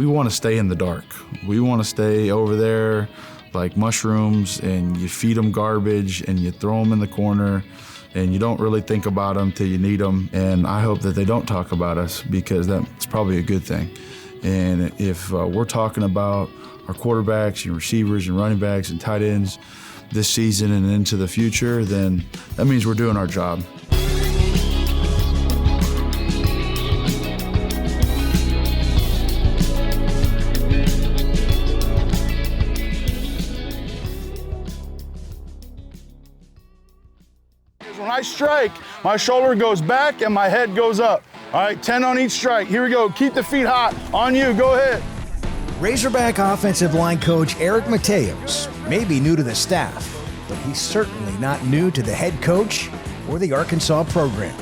we want to stay in the dark. We want to stay over there like mushrooms, and you feed them garbage and you throw them in the corner, and you don't really think about them till you need them. And I hope that they don't talk about us, because that's probably a good thing. And if we're talking about our quarterbacks and receivers and running backs and tight ends this season and into the future, then that means we're doing our job. When I strike, my shoulder goes back and my head goes up. All right, 10 on each strike. Here we go. Keep the feet hot. On you. Go ahead. Razorback offensive line coach Eric Mateos may be new to the staff, but he's certainly not new to the head coach or the Arkansas program.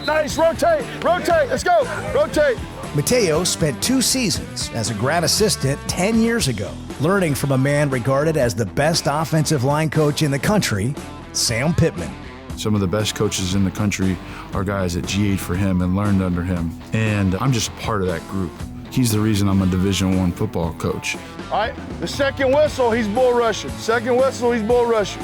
Nice. Rotate. Rotate. Let's go. Rotate. Mateos spent 2 seasons as a grad assistant 10 years ago, learning from a man regarded as the best offensive line coach in the country, Sam Pittman. Some of the best coaches in the country are guys that GA'd for him and learned under him. And I'm just a part of that group. He's the reason I'm a Division I football coach. All right, the second whistle, he's bull rushing. Second whistle, he's bull rushing.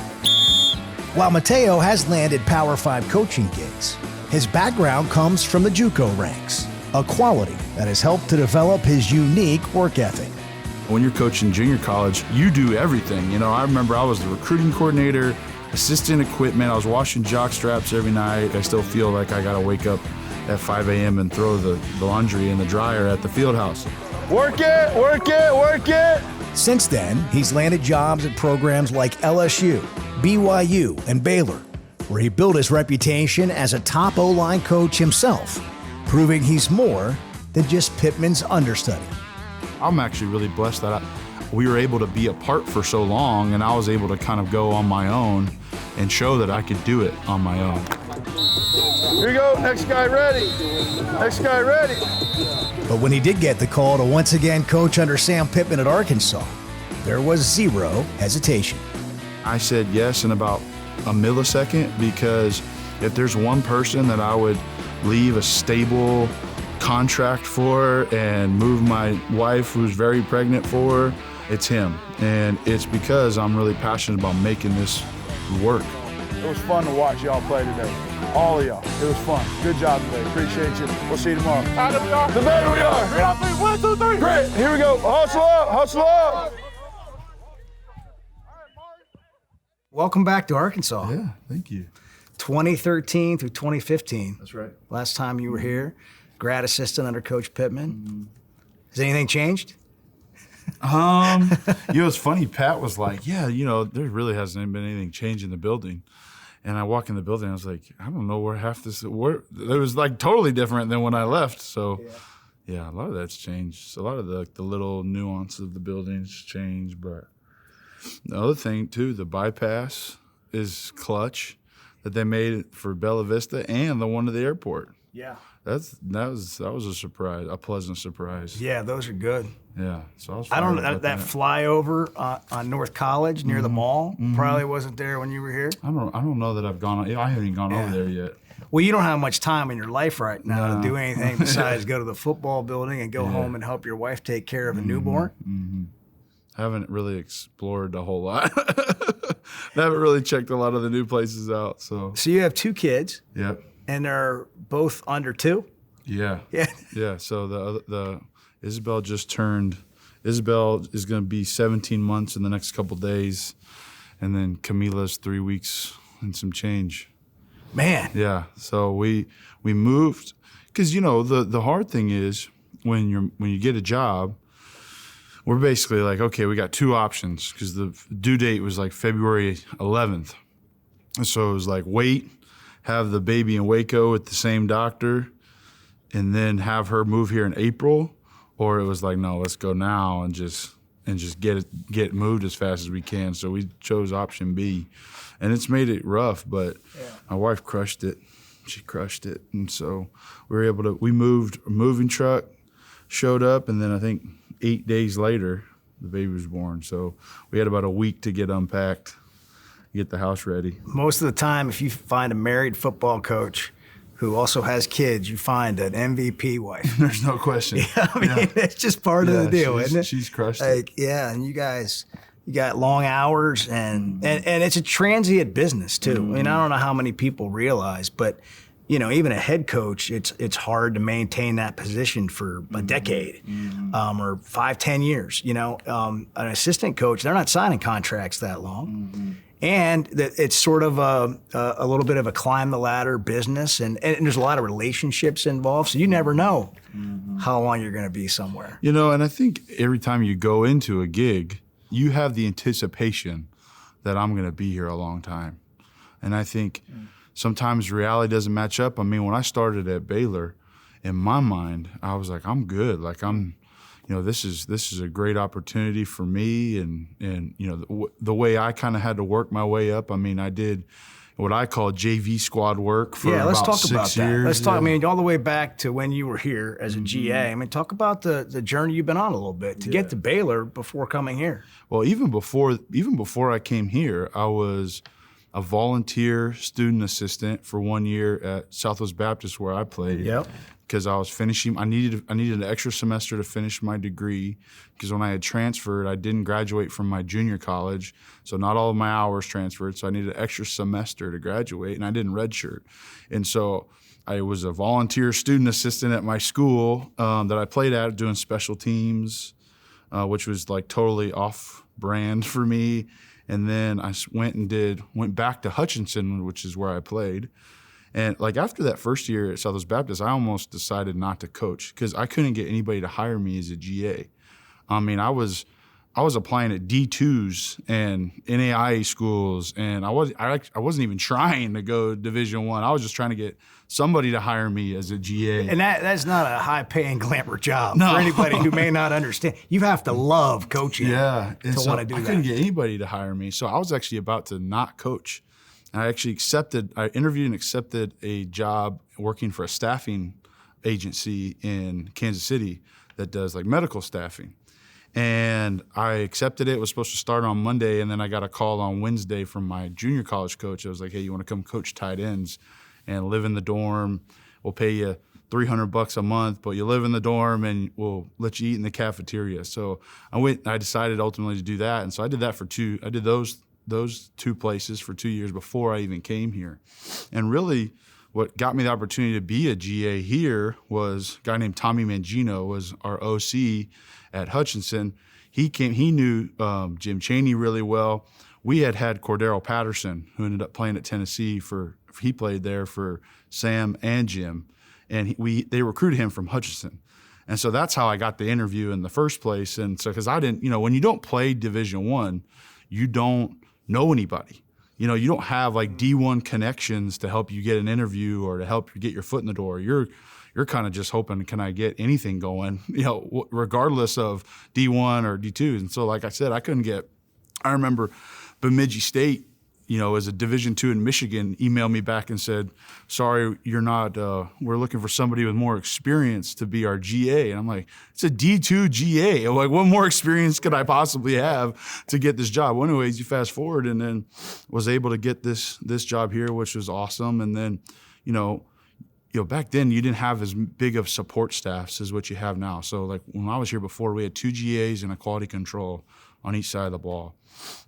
While Mateo has landed Power 5 coaching gigs, his background comes from the JUCO ranks, a quality that has helped to develop his unique work ethic. When you're coaching junior college, you do everything. You know, I remember I was the recruiting coordinator, assistant equipment. I was washing jock straps every night. I still feel like I gotta wake up at 5 a.m. and throw the laundry in the dryer at the field house. Work it, work it, work it. Since then, he's landed jobs at programs like LSU, BYU, and Baylor, where he built his reputation as a top O-line coach himself, proving he's more than just Pittman's understudy. I'm actually really blessed that we were able to be apart for so long, and I was able to kind of go on my own and show that I could do it on my own. Here we go, next guy ready. Next guy ready. But when he did get the call to once again coach under Sam Pittman at Arkansas, there was zero hesitation. I said yes in about a millisecond, because if there's one person that I would leave a stable contract for and move my wife, who's very pregnant, for, it's him. And it's because I'm really passionate about making this work. It was fun to watch y'all play today. All of y'all. It was fun. Good job today. Appreciate you. We'll see you tomorrow. The better we are. 1, 2, 3. Great. Here we go. Hustle up. Hustle up. Welcome back to Arkansas. Yeah, thank you. 2013 through 2015. That's right. Last time you were here, grad assistant under Coach Pittman. Mm-hmm. Has anything changed? You know, it's funny. Pat was like, yeah, you know, there really hasn't been anything changed in the building. And I walk in the building, I was like, I don't know where half this, it was like totally different than when I left. So yeah, a lot of that's changed. So a lot of the little nuance of the building's changed. But the other thing too, the bypass is clutch that they made for Bella Vista and the one to the airport. Yeah. That was a surprise, a pleasant surprise. Yeah, those are good. Yeah, so I don't know that flyover on North College near the mall probably wasn't there when you were here. I don't know that I've gone. I haven't gone over there yet. Well, you don't have much time in your life right now to do anything besides go to the football building and go home and help your wife take care of a newborn. Mm-hmm. Haven't really explored a whole lot. Haven't really checked a lot of the new places out. So you have 2 kids. Yep. And they're both under 2. Yeah. Yeah. Yeah. So the Isabel just turned. Isabel is going to be 17 months in the next couple days, and then Camila's 3 weeks and some change. Man. Yeah. So we moved because you know the hard thing is when you get a job, we're basically like, okay, we got 2 options because the due date was like February 11th, and so it was like wait, have the baby in Waco with the same doctor, and then have her move here in April. Or it was like, no, let's go now and just get moved as fast as we can. So we chose option B, and it's made it rough. But my wife crushed it. She crushed it, and so we were able to. We moved. A moving truck showed up, and then I think 8 days later, the baby was born. So we had about a week to get unpacked, get the house ready. Most of the time, if you find a married football coach, who also has kids, you find an MVP wife. There's no question. I mean, it's just part of the deal, isn't it? She's crushed it. Like, yeah, and you got long hours, and it's a transient business too. I mean, I don't know how many people realize, but even a head coach, it's hard to maintain that position for a decade, or 5-10 years. An assistant coach, they're not signing contracts that long. And it's sort of a little bit of a climb the ladder business, and there's a lot of relationships involved, so you never know how long you're going to be somewhere. And I think every time you go into a gig, you have the anticipation that I'm going to be here a long time. And I think sometimes reality doesn't match up. I mean, when I started at Baylor, in my mind, I was like, I'm good. Like this is a great opportunity for me, and the way I kind of had to work my way up. I mean, I did what I call JV squad work for let's about talk 6 about years. That. Let's talk. I mean, all the way back to when you were here as a GA. I mean, talk about the journey you've been on a little bit to get to Baylor before coming here. Well, even before I came here, I was a volunteer student assistant for 1 year at Southwest Baptist, where I played. Yep. Because I was finishing, I needed an extra semester to finish my degree. Because when I had transferred, I didn't graduate from my junior college, so not all of my hours transferred. So I needed an extra semester to graduate, and I didn't redshirt. And so I was a volunteer student assistant at my school that I played at, doing special teams, which was like totally off-brand for me. And then I went back to Hutchinson, which is where I played. And like after that first year at Southwest Baptist, I almost decided not to coach because I couldn't get anybody to hire me as a GA. I mean, I was applying at D2s and NAIA schools, and I wasn't even trying to go Division I. I was just trying to get somebody to hire me as a GA. And that's not a high-paying glamour job No. for anybody who may not understand. You have to love coaching to want to do I that. couldn't get anybody to hire me, so I was actually about to not coach. And I interviewed and accepted a job working for a staffing agency in Kansas City that does like medical staffing. And I accepted it. It was supposed to start on Monday, and then I got a call on Wednesday from my junior college coach. I was like, hey, you want to come coach tight ends and live in the dorm? We'll pay you $300 a month, but you live in the dorm and we'll let you eat in the cafeteria. So I decided ultimately to do that. And so I did that I did those two places for 2 years before I even came here. And really what got me the opportunity to be a GA here was a guy named Tommy Mangino was our OC at Hutchinson. He knew Jim Chaney really well. We had Cordero Patterson, who ended up playing at Tennessee he played there for Sam and Jim. And they recruited him from Hutchinson. And so that's how I got the interview in the first place. And so, because I didn't, when you don't play Division I, you don't know anybody. You don't have like D1 connections to help you get an interview or to help you get your foot in the door. You're kind of just hoping, can I get anything going, regardless of D1 or D2. And so, like I said, I remember Bemidji State, as a Division II in Michigan, emailed me back and said, sorry, you're not, we're looking for somebody with more experience to be our GA. And I'm like, it's a D2 GA. I'm like, what more experience could I possibly have to get this job? Well, anyways, you fast forward and then was able to get this job here, which was awesome. And then, back then you didn't have as big of support staffs as what you have now. So like when I was here before, we had 2 GAs and a quality control on each side of the ball.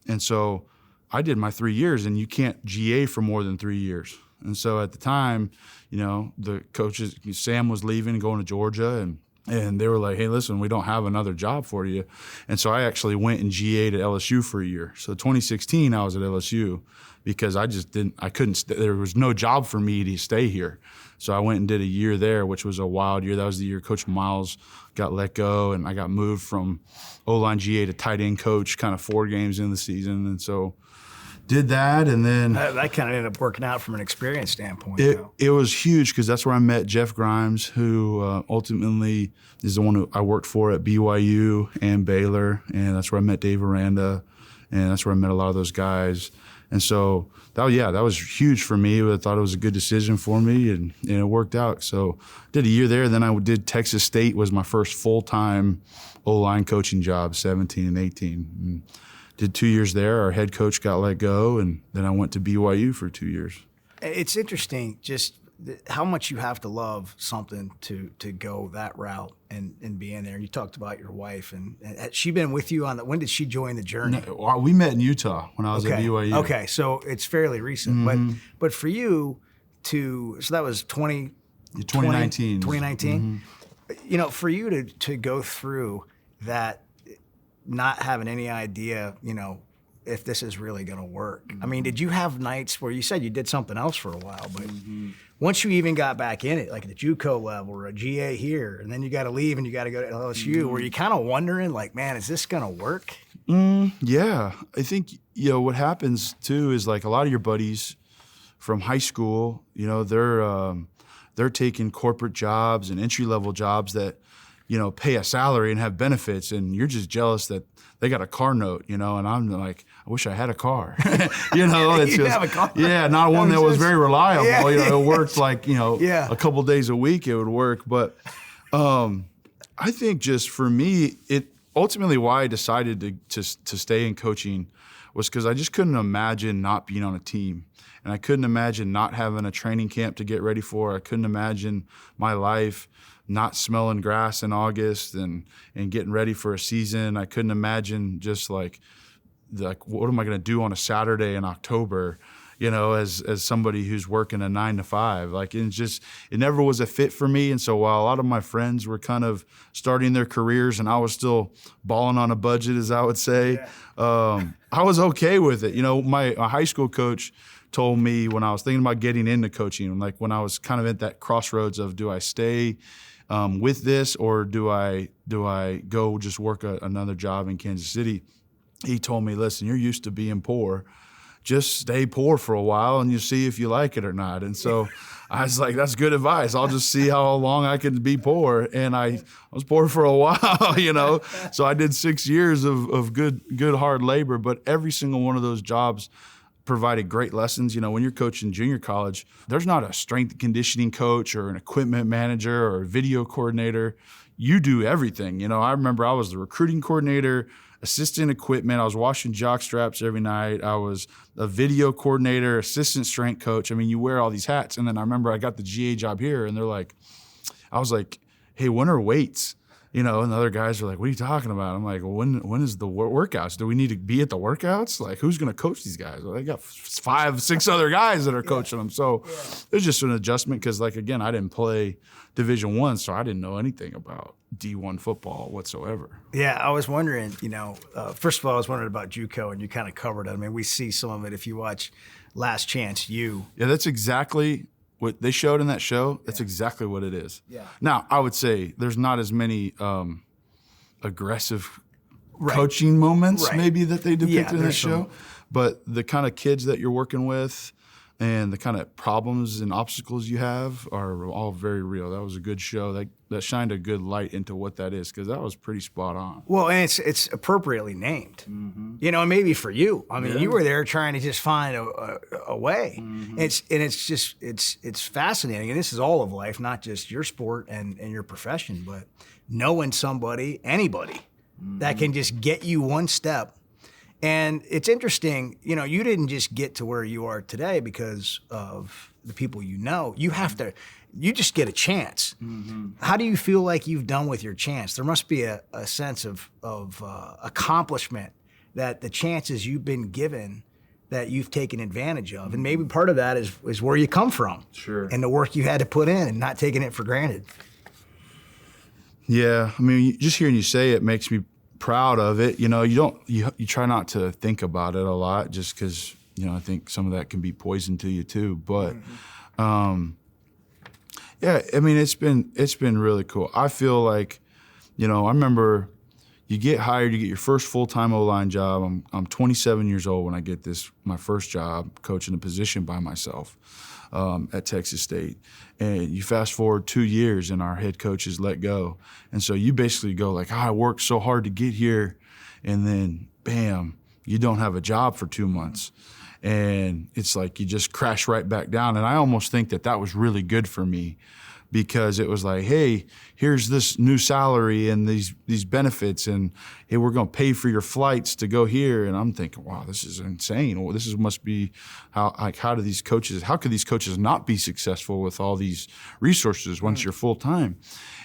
And so I did my 3 years, and you can't GA for more than 3 years. And so at the time, the coaches, Sam was leaving and going to Georgia, and they were like, hey, listen, we don't have another job for you. And so I actually went and GA'd at LSU for a year. So 2016, I was at LSU because there was no job for me to stay here. So I went and did a year there, which was a wild year. That was the year Coach Miles got let go, and I got moved from O-line GA to tight end coach kind of 4 games in the season. And so did that, and then that kind of ended up working out from an experience standpoint. It was huge because that's where I met Jeff Grimes, who ultimately is the one who I worked for at BYU and Baylor, and that's where I met Dave Aranda, and that's where I met a lot of those guys. And so that was huge for me. I thought it was a good decision for me, and it worked out. So did a year there. Then I did Texas State, was my first full-time O-line coaching job, 17 and 18. And did 2 years there. Our head coach got let go, and then I went to BYU for 2 years. It's interesting, just how much you have to love something to go that route and be in there. You talked about your wife, and had she been with you on when did she join the journey? No, we met in Utah when I was at BYU. Okay, so it's fairly recent. But for you so that was 2019. 2019. You know, for you to go through that, not having any idea, you know, if this is really going to work. I mean, did you have nights where you said you did something else for a while, but once you even got back in it, like at the JUCO level or a GA here, and then you got to leave and you got to go to LSU, were you kind of wondering, like, man, is this going to work? Yeah. I think, you know, what happens too is like a lot of your buddies from high school, you know, they're taking corporate jobs and entry-level jobs that, you know, pay a salary and have benefits, and you're just jealous that they got a car note, you know, and I'm like, I wish I had a car. You know, it's you just, have a car? Yeah, not one that was very reliable. Yeah. You know, it worked like, you know, Yeah. a couple days a week it would work. But I think just for me, it ultimately why I decided to stay in coaching was because I just couldn't imagine not being on a team. And I couldn't imagine not having a training camp to get ready for. I couldn't imagine my life not smelling grass in August and getting ready for a season. I couldn't imagine just like what am I going to do on a Saturday in October, you know, as somebody who's working a 9 to 5. Like, it never was a fit for me. And so while a lot of my friends were kind of starting their careers and I was still balling on a budget, as I would say, I was okay with it. You know, my high school coach told me when I was thinking about getting into coaching, like when I was kind of at that crossroads of do I stay with this or do I go just work another job in Kansas City? He told me, listen, you're used to being poor. Just stay poor for a while and you see if you like it or not. And so I was like, that's good advice. I'll just see how long I can be poor. And I was poor for a while, you know. So I did 6 years of good hard labor, but every single one of those jobs provided great lessons. You know, when you're coaching junior college, there's not a strength and conditioning coach or an equipment manager or a video coordinator. You do everything. You know, I remember I was the recruiting coordinator, assistant equipment. I was washing jock straps every night. I was a video coordinator, assistant strength coach. I mean, you wear all these hats. And then I remember I got the GA job here and I was like, hey, when are weights? You know, and the other guys are like, what are you talking about? I'm like, well, when is the workouts? Do we need to be at the workouts? Like, who's going to coach these guys? Well, they got 5, 6 other guys that are coaching them. So it was just an adjustment because, like, again, I didn't play Division I, so I didn't know anything about D1 football whatsoever. Yeah, I was wondering, you know, first of all, I was wondering about JUCO, and you kind of covered it. I mean, we see some of it if you watch Last Chance U. Yeah, that's exactly what they showed in that show. That's exactly what it is. Yeah. Now, I would say there's not as many aggressive coaching moments maybe that they depicted in that show, but the kind of kids that you're working with and the kind of problems and obstacles you have are all very real. That was a good show. That shined a good light into what that is because that was pretty spot on. Well, and it's appropriately named. You know, and maybe for you. I mean, you were there trying to just find a way. It's fascinating, and this is all of life, not just your sport and your profession, but knowing anybody that can just get you one step. And it's interesting, you know, you didn't just get to where you are today because of the people you know. You just get a chance. How do you feel like you've done with your chance? There must be a sense of accomplishment that the chances you've been given that you've taken advantage of. And maybe part of that is where you come from. Sure. And the work you had to put in and not taking it for granted. Yeah, I mean, just hearing you say it makes me proud of it. You know, you try not to think about it a lot just because, you know, I think some of that can be poison to you too. But yeah, I mean, it's been really cool. I feel like, you know, I remember you get hired, you get your first full-time O-line job. I'm 27 years old when I get my first job coaching a position by myself at Texas State. And you fast forward 2 years and our head coach is let go. And so you basically go like, I worked so hard to get here. And then, bam, you don't have a job for 2 months. And it's like you just crash right back down. And I almost think that was really good for me because it was like, hey, here's this new salary and these benefits, and hey, we're going to pay for your flights to go here. And I'm thinking, wow, this is insane. Well, must be how could these coaches not be successful with all these resources once you're full time?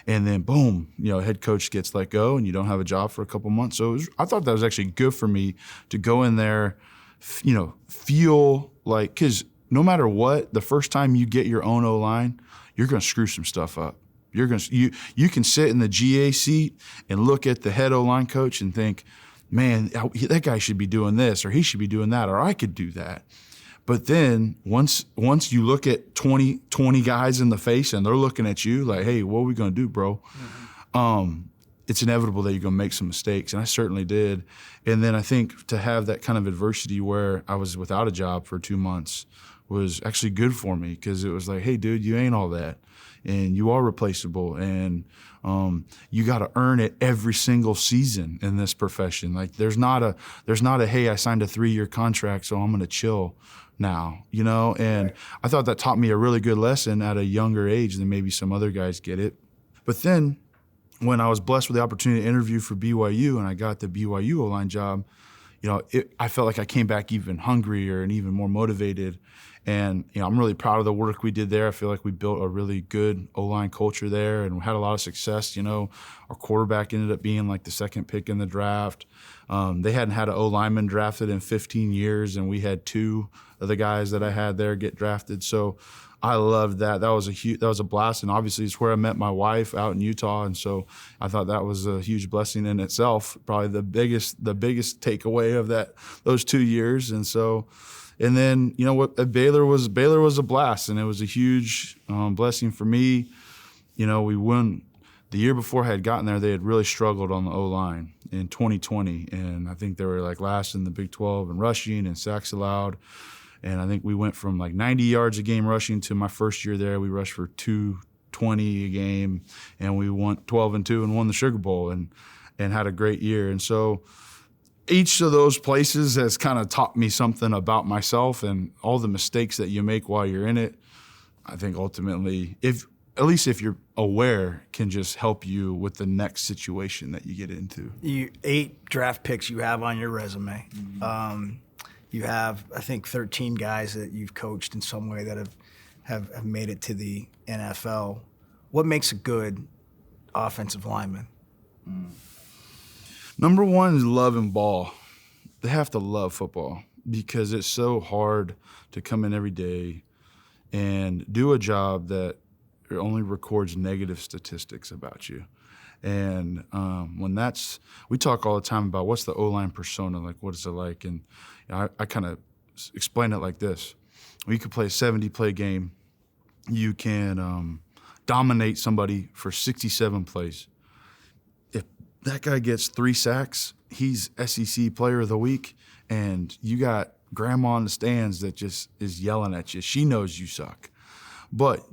And then boom, head coach gets let go and you don't have a job for a couple months. So I thought that was actually good for me to go in there, feel like, because no matter what, the first time you get your own O-line, you're going to screw some stuff up. You can sit in the GA seat and look at the head O-line coach and think, man, that guy should be doing this, or he should be doing that, or I could do that. But then once you look at 20 guys in the face and they're looking at you like, hey, what are we going to do, bro? Mm-hmm. It's inevitable that you're going to make some mistakes, and I certainly did. And then I think to have that kind of adversity where I was without a job for 2 months was actually good for me, because it was like, hey, dude, you ain't all that, and you are replaceable, and you got to earn it every single season in this profession. Like there's not a hey, I signed a 3-year contract, so I'm going to chill now, and right. I thought that taught me a really good lesson at a younger age than maybe some other guys get it. But then when I was blessed with the opportunity to interview for BYU and I got the BYU O-line job, I felt like I came back even hungrier and even more motivated. And, I'm really proud of the work we did there. I feel like we built a really good O-line culture there and had a lot of success. Our quarterback ended up being like the second pick in the draft. They hadn't had an O-lineman drafted in 15 years, and we had 2 of the guys that I had there get drafted. So I loved that. That was a blast, and obviously it's where I met my wife out in Utah, and so I thought that was a huge blessing in itself. Probably the biggest takeaway of those 2 years, and so. And then, Baylor was a blast, and it was a huge blessing for me. We won. The year before I had gotten there, they had really struggled on the O-line in 2020, and I think they were like last in the Big 12 in rushing and sacks allowed. And I think we went from like 90 yards a game rushing to my first year there, we rushed for 220 a game, and we won 12-2 and won the Sugar Bowl and had a great year. And so each of those places has kind of taught me something about myself, and all the mistakes that you make while you're in it, I think ultimately, if you're aware, can just help you with the next situation that you get into. 8 draft picks you have on your resume. Mm-hmm. You have, I think, 13 guys that you've coached in some way that have made it to the NFL. What makes a good offensive lineman? Number one is loving ball. They have to love football, because it's so hard to come in every day and do a job that only records negative statistics about you. And we talk all the time about what's the O-line persona, like what is it like? And I kind of explain it like this. You could play a 70-play game. You can dominate somebody for 67 plays. If that guy gets 3 sacks, he's SEC Player of the Week, and you got grandma in the stands that just is yelling at you. She knows you suck. But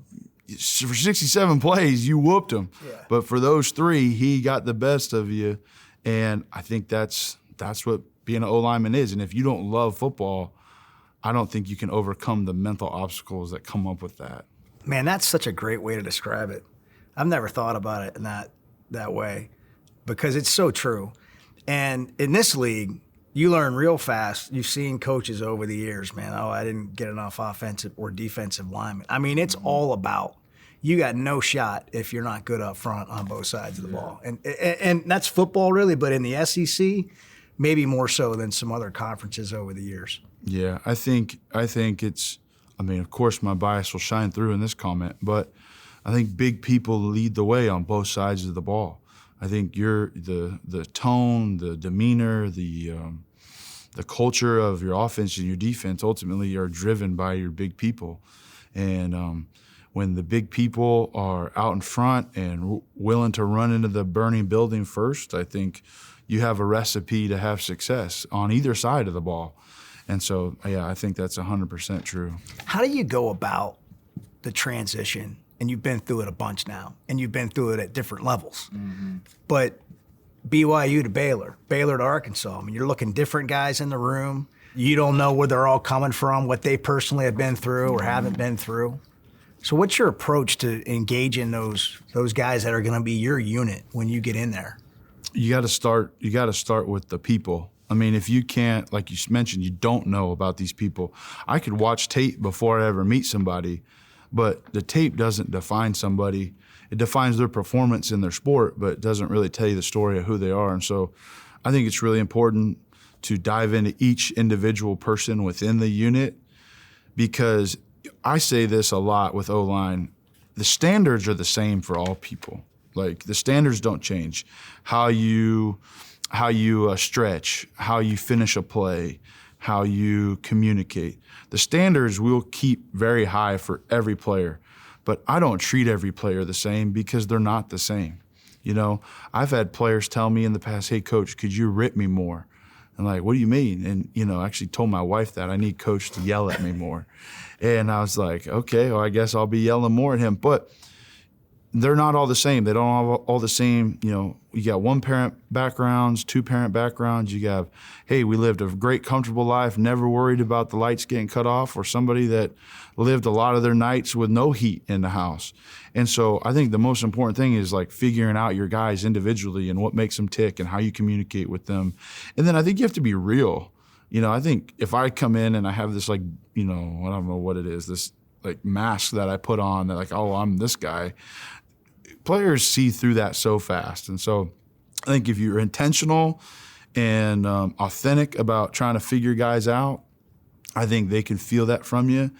for 67 plays, you whooped him. Yeah. But for those 3, he got the best of you. And I think that's what being an O-lineman is. And if you don't love football, I don't think you can overcome the mental obstacles that come up with that. Man, that's such a great way to describe it. I've never thought about it in that way, because it's so true. And in this league, you learn real fast. You've seen coaches over the years, man, I didn't get enough offensive or defensive linemen. I mean, it's all about, you got no shot if you're not good up front on both sides of the ball. And that's football really, but in the SEC, maybe more so than some other conferences over the years. Yeah, I think it's, of course my bias will shine through in this comment, but I think big people lead the way on both sides of the ball. I think the tone, the demeanor, the culture of your offense and your defense ultimately are driven by your big people. And when the big people are out in front and willing to run into the burning building first, I think you have a recipe to have success on either side of the ball. And so, yeah, I think that's 100% true. How do you go about the transition? And you've been through it a bunch now, and you've been through it at different levels. Mm-hmm. But BYU to Baylor, Baylor to Arkansas, you're looking different guys in the room. You don't know where they're all coming from, what they personally have been through or haven't been through. So what's your approach to engaging those guys that are going to be your unit when you get in there? You got to start with the people. I mean, if you can't, like you mentioned, you don't know about these people. I could watch tape before I ever meet somebody, but the tape doesn't define somebody. It defines their performance in their sport, but it doesn't really tell you the story of who they are. And so I think it's really important to dive into each individual person within the unit, because I say this a lot with O-line, the standards are the same for all people. Like, the standards don't change. How you stretch, how you finish a play, how you communicate. The standards we'll keep very high for every player, but I don't treat every player the same because they're not the same. You know, I've had players tell me in the past, hey, coach, could you rip me more? And like, what do you mean? And, you know, I actually told my wife that I need coach to yell at me more. And I was like, okay, well, I guess I'll be yelling more at him. But they're not all the same. They don't have all the same, you know, you got one-parent backgrounds, two-parent backgrounds. You have, hey, we lived a great, comfortable life, never worried about the lights getting cut off, or somebody that lived a lot of their nights with no heat in the house. And so I think the most important thing is like figuring out your guys individually and what makes them tick and how you communicate with them. And then I think you have to be real. You know, I think if I come in and I have this, like, you know, I don't know what it is, this like mask that I put on, that like, oh, I'm this guy. Players see through that so fast. And so I think if you're intentional and authentic about trying to figure guys out, I think they can feel that from you.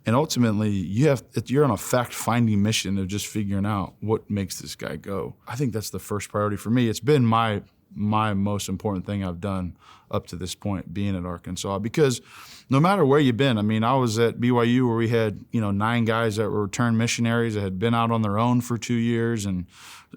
And ultimately, you're on a fact-finding mission of just figuring out what makes this guy go. I think that's the first priority for me. It's been my most important thing I've done up to this point, being at Arkansas, because no matter where you've been, I mean, I was at BYU where we had, you know, 9 guys that were returned missionaries that had been out on their own for 2 years and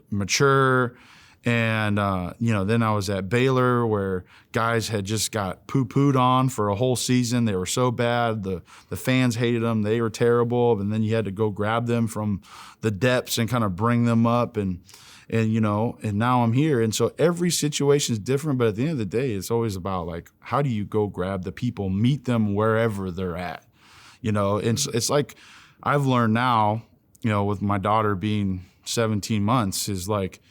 mature. And, you know, then I was at Baylor where guys had just got poo-pooed on for a whole season. They were so bad. The fans hated them. They were terrible. And then you had to go grab them from the depths and kind of bring them up. And you know, and now I'm here. And so every situation is different, but at the end of the day, it's always about like, how do you go grab the people, meet them wherever they're at, you know? And it's like, I've learned now, you know, with my daughter being 17 months, is like,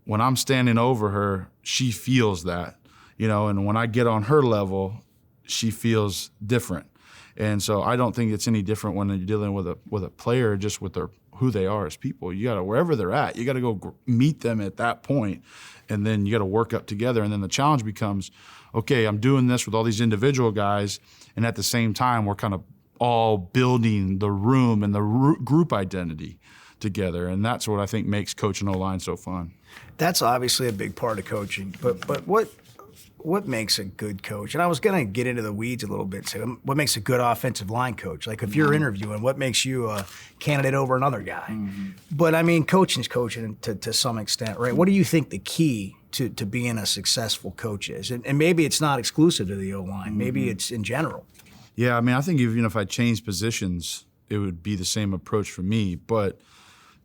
when I'm standing over her, she feels that, you know, and when I get on her level, she feels different. And so I don't think it's any different when you're dealing with a player, just with who they are as people. You got to, wherever they're at, you got to go meet them at that point, and then you got to work up together. And then the challenge becomes, okay, I'm doing this with all these individual guys, and at the same time, we're kind of all building the room and the group identity together. And that's what I think makes coaching O-line so fun. That's obviously a big part of coaching, but what makes a good coach? And I was going to get into the weeds a little bit. So what makes a good offensive line coach? Like if you're interviewing, what makes you a candidate over another guy? Mm-hmm. But I mean, coaching's coaching to some extent, right? What do you think the key to being a successful coach is? And maybe it's not exclusive to the O-line. Mm-hmm. Maybe it's in general. Yeah, I mean, I think even if I changed positions, it would be the same approach for me. But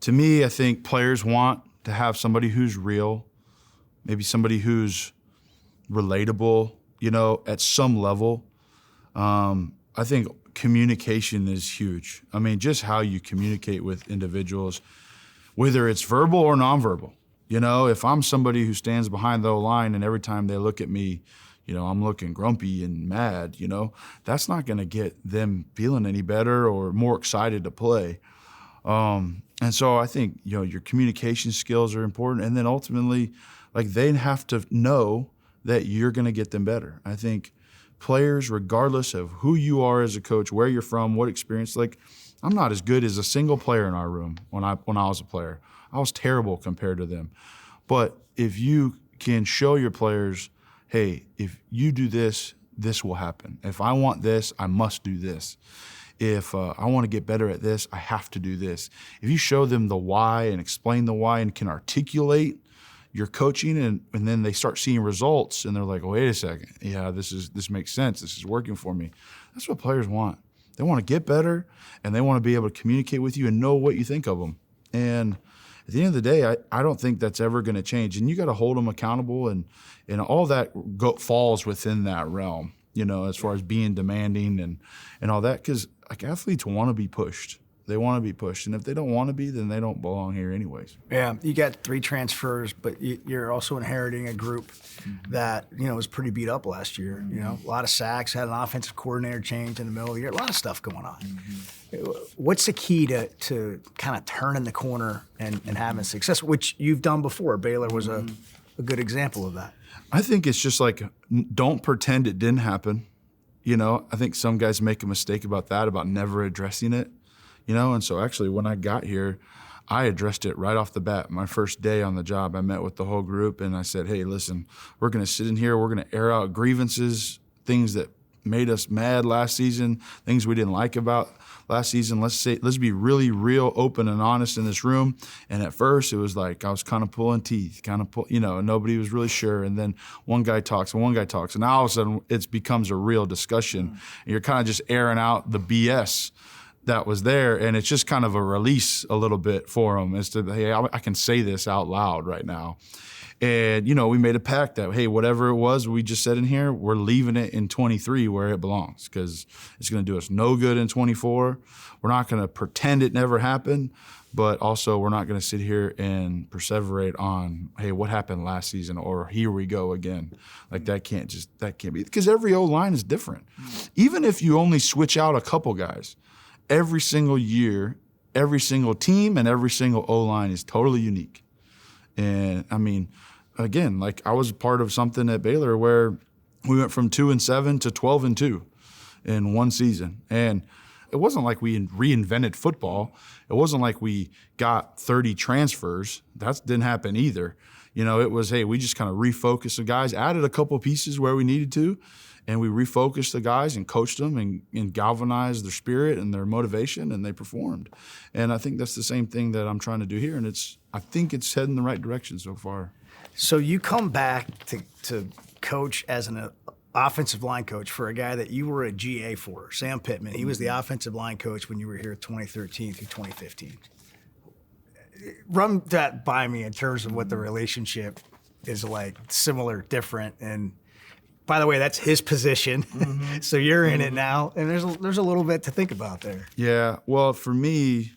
to me, I think players want to have somebody who's real, maybe somebody who's relatable, you know, at some level. I think communication is huge. I mean, just how you communicate with individuals, whether it's verbal or nonverbal. You know, if I'm somebody who stands behind the O-line and every time they look at me, you know, I'm looking grumpy and mad, you know, that's not going to get them feeling any better or more excited to play. And so I think, you know, your communication skills are important. And then ultimately, like, they have to know that you're going to get them better. I think players, regardless of who you are as a coach, where you're from, what experience, like, I'm not as good as a single player in our room when I was a player. I was terrible compared to them. But if you can show your players, hey, if you do this, this will happen. If I want this, I must do this. If I want to get better at this, I have to do this. If you show them the why and explain the why and can articulate your coaching, and then they start seeing results and they're like, oh, wait a second, yeah, this makes sense. This is working for me. That's what players want. They want to get better, and they want to be able to communicate with you and know what you think of them. And at the end of the day, I don't think that's ever going to change. And you got to hold them accountable, and all that falls within that realm, you know, as far as being demanding and all that, because like athletes want to be pushed. They want to be pushed. And if they don't want to be, then they don't belong here anyways. Yeah, you got 3 transfers, but you're also inheriting a group that, was pretty beat up last year. A lot of sacks, had an offensive coordinator change in the middle of the year, a lot of stuff going on. What's the key to kind of turning the corner and having success, which you've done before? Baylor was a good example of that. I think it's just like, don't pretend it didn't happen. I think some guys make a mistake about that, about never addressing it. And so actually when I got here, I addressed it right off the bat. My first day on the job, I met with the whole group and I said, hey, listen, we're going to sit in here. We're going to air out grievances, things that made us mad last season, things we didn't like about last season. Let's be really real, open and honest in this room. And at first it was like I was kind of pulling teeth, and nobody was really sure. And then one guy talks and now all of a sudden it becomes a real discussion. And you're kind of just airing out the BS that was there, and it's just kind of a release a little bit for them as to, hey, I can say this out loud right now. And, we made a pact that, hey, whatever it was we just said in here, we're leaving it in 23 where it belongs because it's going to do us no good in 24. We're not going to pretend it never happened, but also we're not going to sit here and perseverate on, hey, what happened last season or here we go again. Like that can't be, because every O-line is different. Even if you only switch out a couple guys, every single year, every single team and every single O-line is totally unique. And I mean, again, like I was part of something at Baylor where we went from 2-7 to 12-2 in one season. And it wasn't like we reinvented football. It wasn't like we got 30 transfers. That didn't happen either. It was, hey, we just kind of refocused the guys, added a couple pieces where we needed to, and we refocused the guys and coached them and galvanized their spirit and their motivation, and they performed. And I think that's the same thing that I'm trying to do here, and I think it's heading the right direction so far. So you come back to coach as an offensive line coach for a guy that you were a GA for, Sam Pittman. He was the offensive line coach when you were here 2013 through 2015. Run that by me in terms of what the relationship is like, similar, different, and by the way, that's his position. So you're in it now, and there's a little bit to think about there. Yeah, well, for me,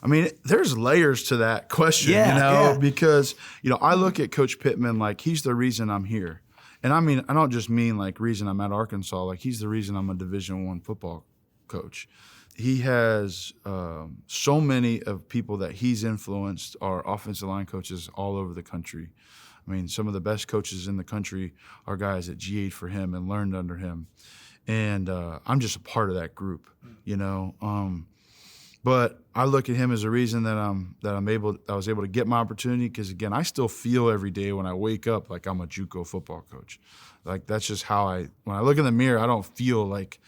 I mean, there's layers to that question, because, I look at Coach Pittman like he's the reason I'm here. And I mean, I don't just mean like reason I'm at Arkansas, like he's the reason I'm a Division I football coach. He has so many of people that he's influenced are offensive line coaches all over the country. I mean, some of the best coaches in the country are guys that GA'd for him and learned under him. And I'm just a part of that group, But I look at him as a reason that I was able to get my opportunity because, again, I still feel every day when I wake up like I'm a JUCO football coach. Like that's just how when I look in the mirror, I don't feel like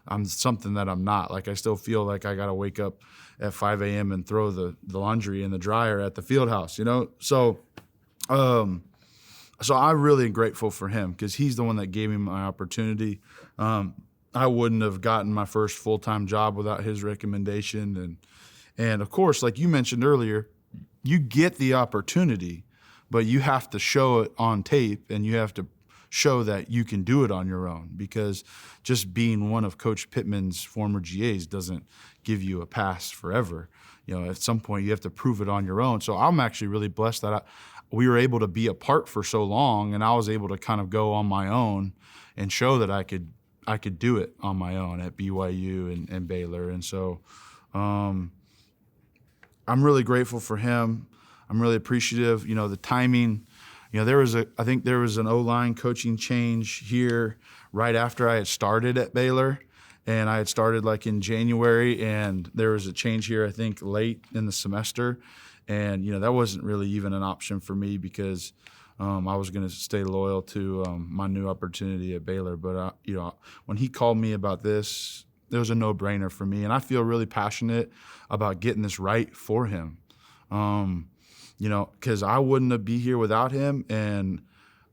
I'm something that I'm not. Like I still feel like I got to wake up at 5 a.m. and throw the laundry in the dryer at the field house, So so I'm really grateful for him because he's the one that gave me my opportunity. I wouldn't have gotten my first full-time job without his recommendation. And of course, like you mentioned earlier, you get the opportunity, but you have to show it on tape and you have to show that you can do it on your own because just being one of Coach Pittman's former GAs doesn't give you a pass forever. At some point you have to prove it on your own. So I'm actually really blessed that we were able to be apart for so long and I was able to kind of go on my own and show that I could do it on my own at BYU and Baylor. And so I'm really grateful for him. I'm really appreciative. The timing, I think there was an O-line coaching change here right after I had started at Baylor. And I had started like in January and there was a change here, I think late in the semester. And, that wasn't really even an option for me because I was going to stay loyal to my new opportunity at Baylor. But, when he called me about this, it was a no-brainer for me. And I feel really passionate about getting this right for him, because I wouldn't be here without him. And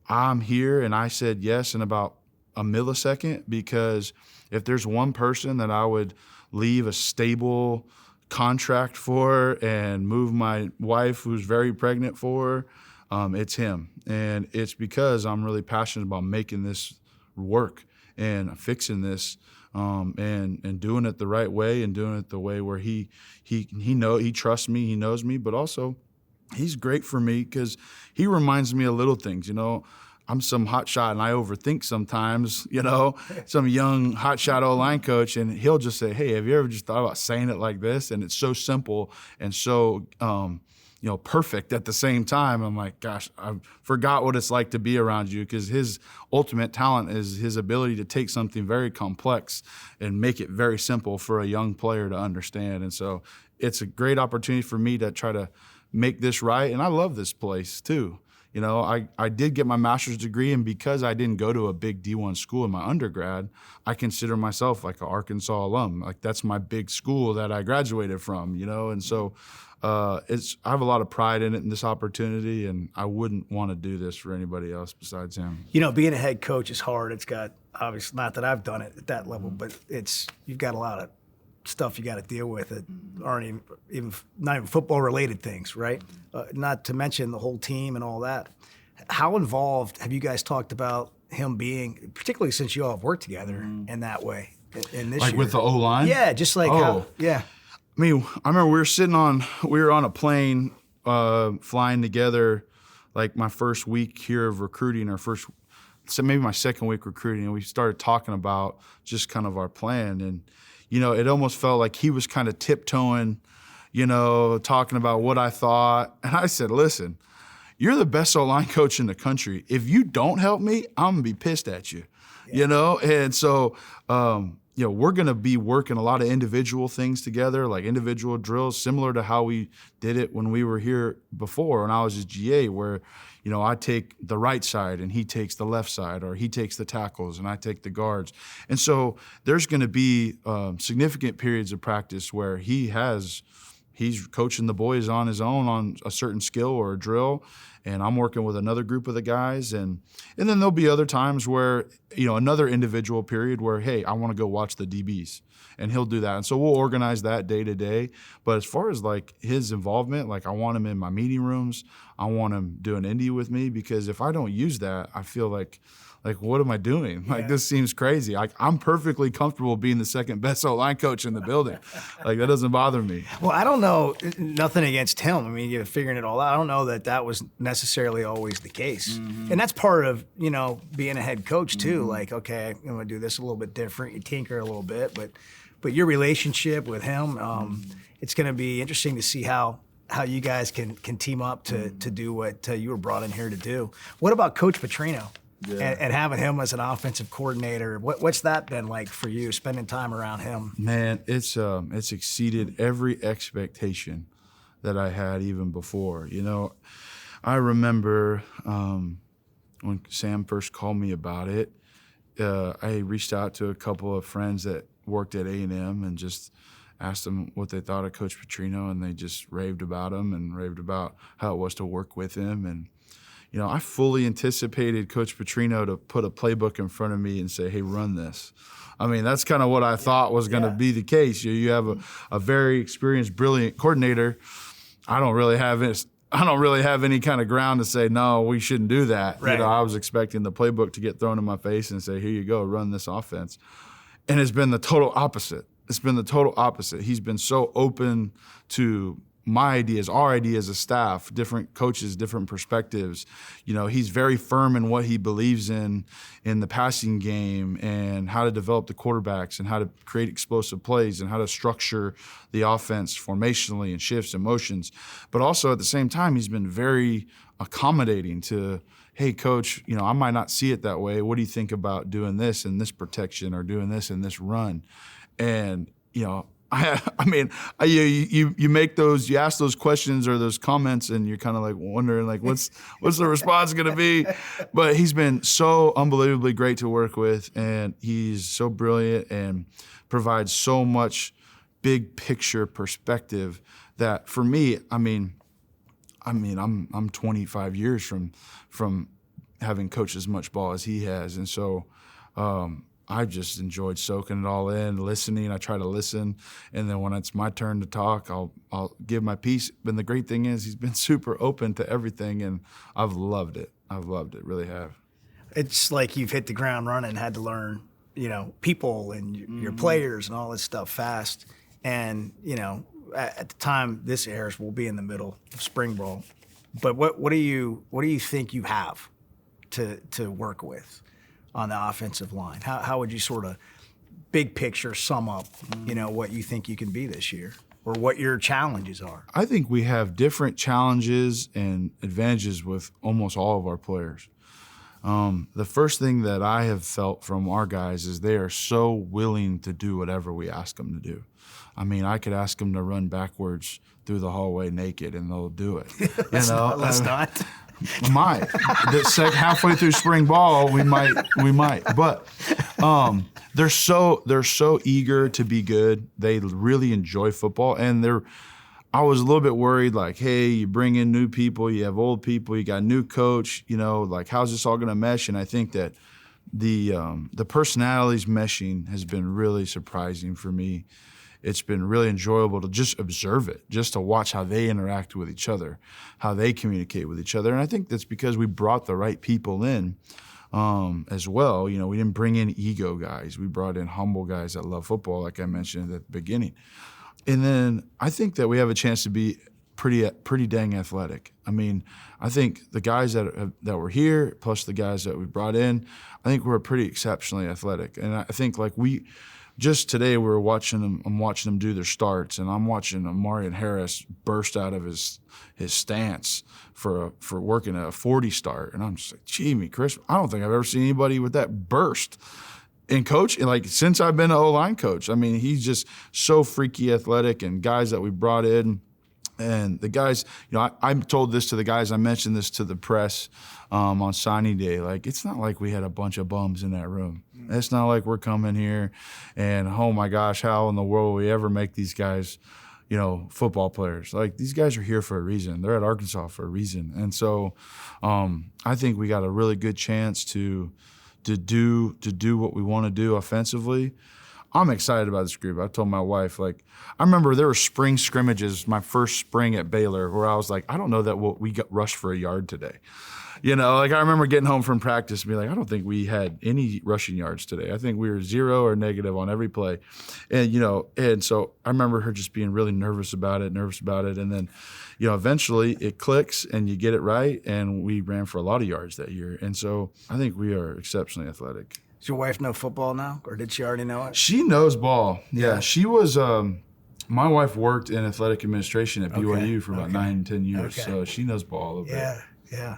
I'm here, and I said yes in about a millisecond because if there's one person that I would leave a stable contract for and move my wife who's very pregnant for, it's him. And it's because I'm really passionate about making this work and fixing this and doing it the right way and doing it the way where he trusts me, he knows me, but also he's great for me because he reminds me of little things. I'm some hot shot and I overthink sometimes, some young hot shot O-line coach, and he'll just say, hey, have you ever just thought about saying it like this? And it's so simple and so perfect at the same time. I'm like, gosh, I forgot what it's like to be around you, because his ultimate talent is his ability to take something very complex and make it very simple for a young player to understand. And so it's a great opportunity for me to try to make this right. And I love this place too. I did get my master's degree, and because I didn't go to a big D1 school in my undergrad, I consider myself like an Arkansas alum. Like, that's my big school that I graduated from, and so I have a lot of pride in it, in this opportunity, and I wouldn't want to do this for anybody else besides him. Being a head coach is hard. It's got, obviously, not that I've done it at that level, but you've got a lot of stuff you got to deal with that aren't even not even football related things, right? Not to mention the whole team and all that. How involved have you guys talked about him being, particularly since you all have worked together in that way in this like year? with the O-line? Yeah, just like how, yeah. I mean, I remember we were on a plane flying together, like my first week here of recruiting, so maybe my second week recruiting, and we started talking about just kind of our plan. And it almost felt like he was kind of tiptoeing, talking about what I thought. And I said, listen, you're the best O-line coach in the country. If you don't help me, I'm going to be pissed at you, And so, we're going to be working a lot of individual things together, like individual drills, similar to how we did it when we were here before, when I was his GA, where, I take the right side and he takes the left side, or he takes the tackles and I take the guards. And so there's going to be significant periods of practice where he's coaching the boys on his own on a certain skill or a drill, and I'm working with another group of the guys. And then there'll be other times where, another individual period where, hey, I want to go watch the DBs, and he'll do that. And so we'll organize that day to day. But as far as like his involvement, like I want him in my meeting rooms. I want him doing indie with me, because if I don't use that, I feel like what am I doing? Like, this seems crazy. I'm perfectly comfortable being the second best O-line coach in the building. Like, that doesn't bother me. Well, I don't know, nothing against him. I mean, you're figuring it all out. I don't know that was necessarily always the case. And that's part of, being a head coach too. Like, okay, I'm going to do this a little bit different. You tinker a little bit, but your relationship with him, it's going to be interesting to see how you guys can team up to do what you were brought in here to do. What about Coach Petrino? Yeah. And having him as an offensive coordinator, what's that been like for you, spending time around him? Man, it's exceeded every expectation that I had even before. I remember when Sam first called me about it, I reached out to a couple of friends that worked at A&M and just asked them what they thought of Coach Petrino, and they just raved about him and raved about how it was to work with him. And I fully anticipated Coach Petrino to put a playbook in front of me and say, hey, run this. I mean, that's kind of what I thought was going to be the case. You have a very experienced, brilliant coordinator. I don't really have any kind of ground to say, no, we shouldn't do that. Right. I was expecting the playbook to get thrown in my face and say, here you go, run this offense. And it's been the total opposite. He's been so open to my ideas, our ideas as staff, different coaches, different perspectives. He's very firm in what he believes in the passing game, and how to develop the quarterbacks, and how to create explosive plays, and how to structure the offense formationally and shifts and motions. But also at the same time, he's been very accommodating to, hey, Coach, I might not see it that way. What do you think about doing this and this protection, or doing this and this run? And, I mean, you make you ask those questions or those comments, and you're kind of like wondering, like, what's the response going to be? But he's been so unbelievably great to work with, and he's so brilliant and provides so much big picture perspective that for me, I'm 25 years from having coached as much ball as he has, and so. I just enjoyed soaking it all in, listening. I try to listen, and then when it's my turn to talk, I'll give my piece. And the great thing is, he's been super open to everything, and I've loved it. Really have. It's like you've hit the ground running, had to learn people and your players and all this stuff fast. And, at the time this airs, we'll be in the middle of spring ball. But what do you think you have to work with on the offensive line? How would you sort of big picture sum up, what you think you can be this year or what your challenges are? I think we have different challenges and advantages with almost all of our players. The first thing that I have felt from our guys is they are so willing to do whatever we ask them to do. I mean, I could ask them to run backwards through the hallway naked, and they'll do it. Let's not. Might. Halfway through spring ball, we might. But they're so eager to be good. They really enjoy football, and I was a little bit worried, like, hey, you bring in new people, you have old people, you got a new coach, like, how's this all going to mesh? And I think that the personalities meshing has been really surprising for me. It's been really enjoyable to just observe it, just to watch how they interact with each other, how they communicate with each other. And I think that's because we brought the right people in as well. We didn't bring in ego guys. We brought in humble guys that love football, like I mentioned at the beginning. And then I think that we have a chance to be pretty dang athletic. I mean, I think the guys that were here, plus the guys that we brought in, I think we're pretty exceptionally athletic. And I think just today I'm watching them do their starts, and I'm watching Amarian Harris burst out of his stance for working a 40 start, and I'm just like, gee, Chris, I don't think I've ever seen anybody with that burst. And coach, since I've been an O-line coach, I mean, he's just so freaky athletic, and guys that we brought in, and the guys, I told this to the guys, I mentioned this to the press on signing day, it's not like we had a bunch of bums in that room. It's not like we're coming here and, oh my gosh, how in the world will we ever make these guys, football players? These guys are here for a reason. They're at Arkansas for a reason. And so I think we got a really good chance to do what we want to do offensively. I'm excited about this group. I told my wife, I remember there were spring scrimmages, my first spring at Baylor, where I was like, I don't know that we got rushed for a yard today. I remember getting home from practice and be like, I don't think we had any rushing yards today. I think we were 0 or negative on every play. And, and so I remember her just being really nervous about it. And then, eventually it clicks and you get it right. And we ran for a lot of yards that year. And so I think we are exceptionally athletic. Does your wife know football now, or did she already know it? She knows ball. Yeah, she was my wife worked in athletic administration at BYU for about 9-10 years. Okay. So she knows ball a little bit. Yeah.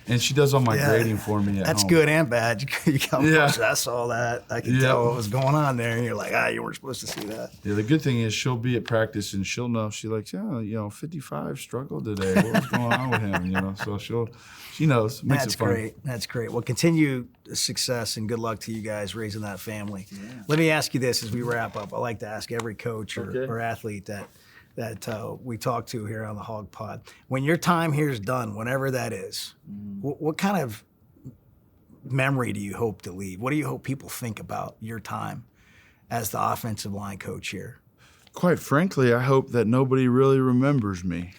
And she does all my grading for me at That's home. good and bad. You come I saw that. I could tell what was going on there. And you're like, you weren't supposed to see that. Yeah, the good thing is she'll be at practice and she'll know. She's like, 55 struggled today. What was going on with him? So she knows. Makes That's it fun. great. That's great. Well, continue success and good luck to you guys raising that family. Yeah. Let me ask you this as we wrap up. I like to ask every coach or athlete that we talk to here on the Hog Pod. When your time here is done, whenever that is, what kind of memory do you hope to leave? What do you hope people think about your time as the offensive line coach here? Quite frankly, I hope that nobody really remembers me,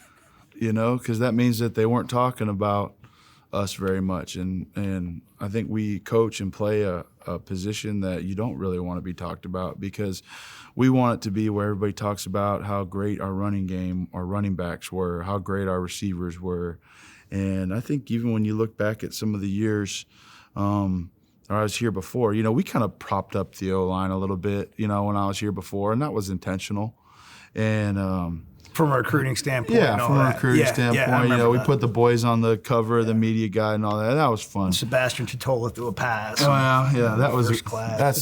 because that means that they weren't talking about us very much. And I think we coach and play a position that you don't really want to be talked about, because we want it to be where everybody talks about how great our running game, our running backs were, how great our receivers were. And I think even when you look back at some of the years I was here before, we kind of propped up the O-line a little bit, when I was here before, and that was intentional. And from a recruiting standpoint. Yeah, from a recruiting standpoint. We put the boys on the cover of the media guide and all that. That was fun. Sebastian Totola threw a pass. Oh, yeah, that was first class. That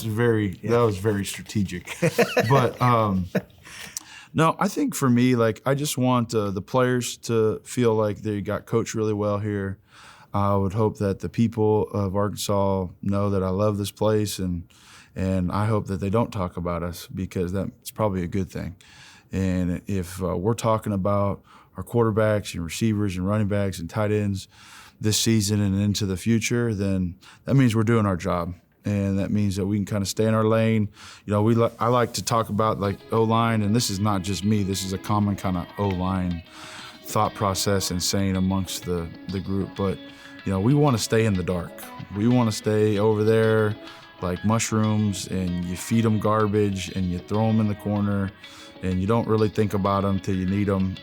was very strategic. But no, I think for me, I just want the players to feel like they got coached really well here. I would hope that the people of Arkansas know that I love this place, and I hope that they don't talk about us, because that's probably a good thing. And if we're talking about our quarterbacks and receivers and running backs and tight ends this season and into the future, then that means we're doing our job. And that means that we can kind of stay in our lane. I like to talk about O-line, and this is not just me. This is a common kind of O-line thought process and saying amongst the group. But, we want to stay in the dark. We want to stay over there like mushrooms, and you feed them garbage and you throw them in the corner, and you don't really think about them till you need them.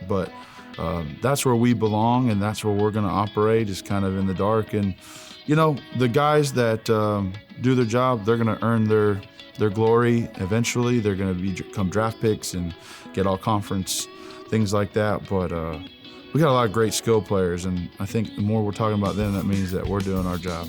But that's where we belong, and that's where we're going to operate, is kind of in the dark. And the guys that do their job, they're going to earn their glory eventually. They're going to become draft picks and get all conference, things like that. But we got a lot of great skill players, and I think the more we're talking about them, that means that we're doing our job.